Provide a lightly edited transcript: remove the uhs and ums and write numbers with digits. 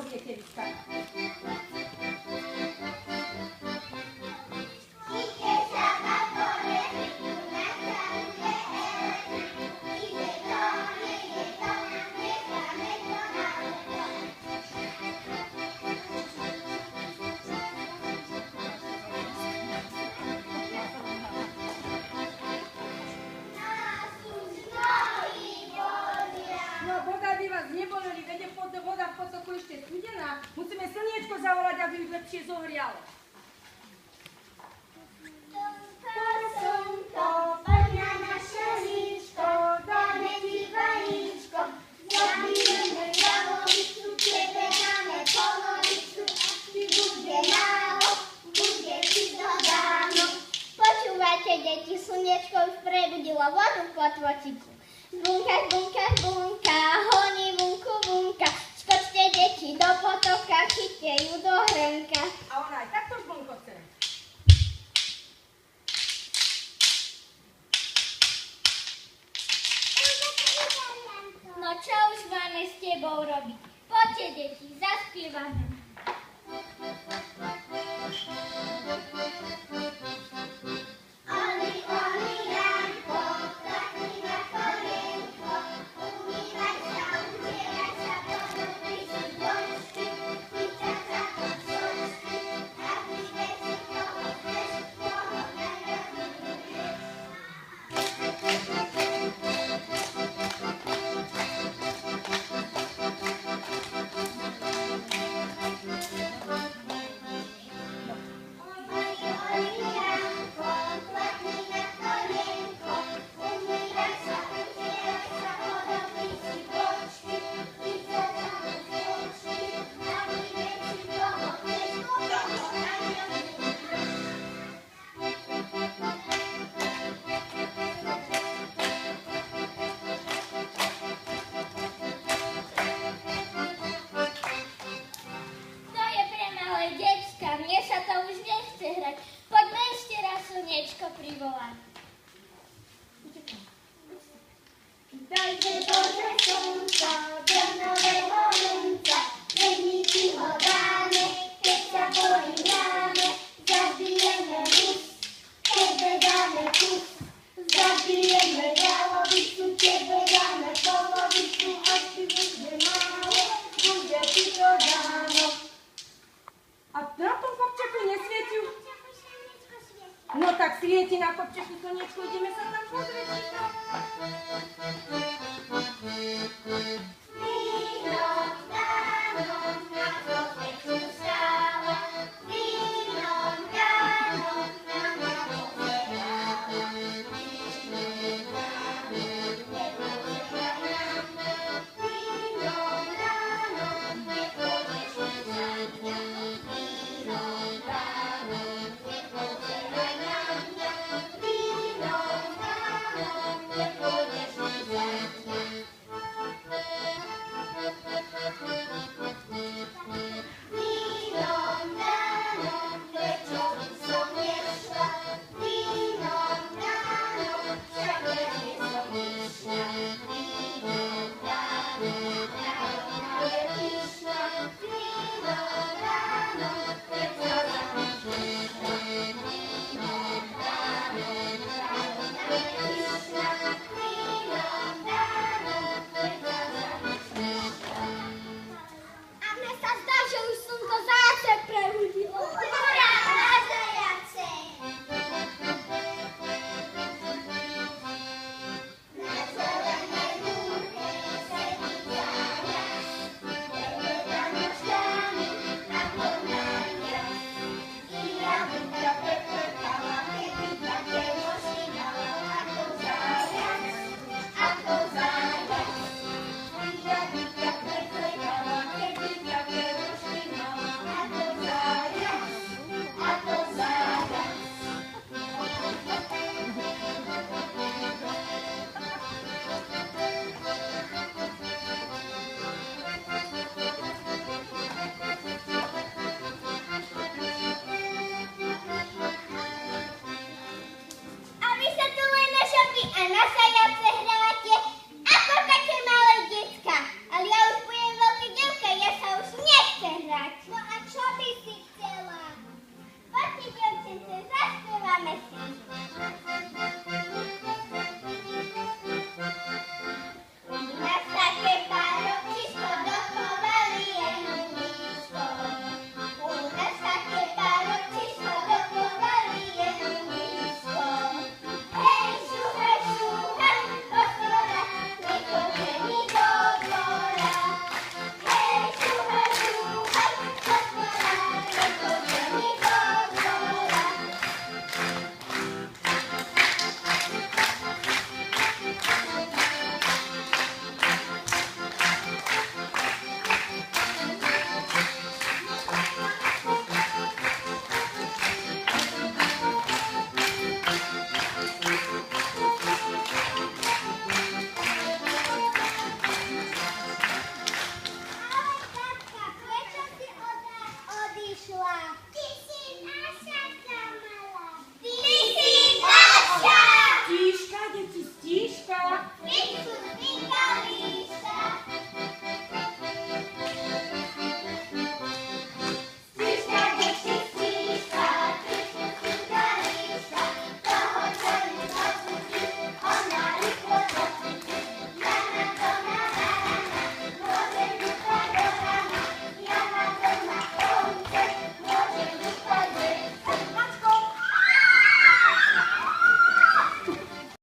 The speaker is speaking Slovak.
to viete vyskať. Neboleli, vede voda v potoku ešte studená. Musíme slniečko zavolať, aby ju lepšie zohrialo. Slnko, poď na naše líčko, dáme ti vajíčko, zabijeme žalovicu, tebe dáme polovicu, ti bude málo, bude ti dodáno. Počúvajte, deti, slniečko už prebudilo vodu v potvociku. Bunka, bunka, bunka, honí bunku, bunka. Skočte, deti, do potoka, chyťte ju do hrnka. A ona aj takto žbunko chce. No čo už máme s tebou robiť? Poďte, deti, zaspievame. Dajte Bože slnka, do nového hrnca, vedníci ho dáme, keď sa pohynáme, zabijeme hus, tebe dáme kus, zabijeme žalovicu, tebe dáme polovicu, až ti bude málo, bude ti to dáno. A na tom kopčeku nesvieti? No tak svieti na kopčeku slniečko, ideme sa tam pozrieť. Vínom dánom na kopečku stála, vínom dánom na pozerala, vínom dánom nepozerala, vínom dánom nepozerala, vínom dánom nepozerala, vínom dánom nepozerala. si. U nás také paročisko dochovali jednu nízko. U nás také paročisko dochovali jednu nízko. Hej, hej, otvora, nechoďte mi do dvora. Hej, otvora, nechoďte mi do dvora. Ale tatka, prečo si od nás odišla? Ty si naša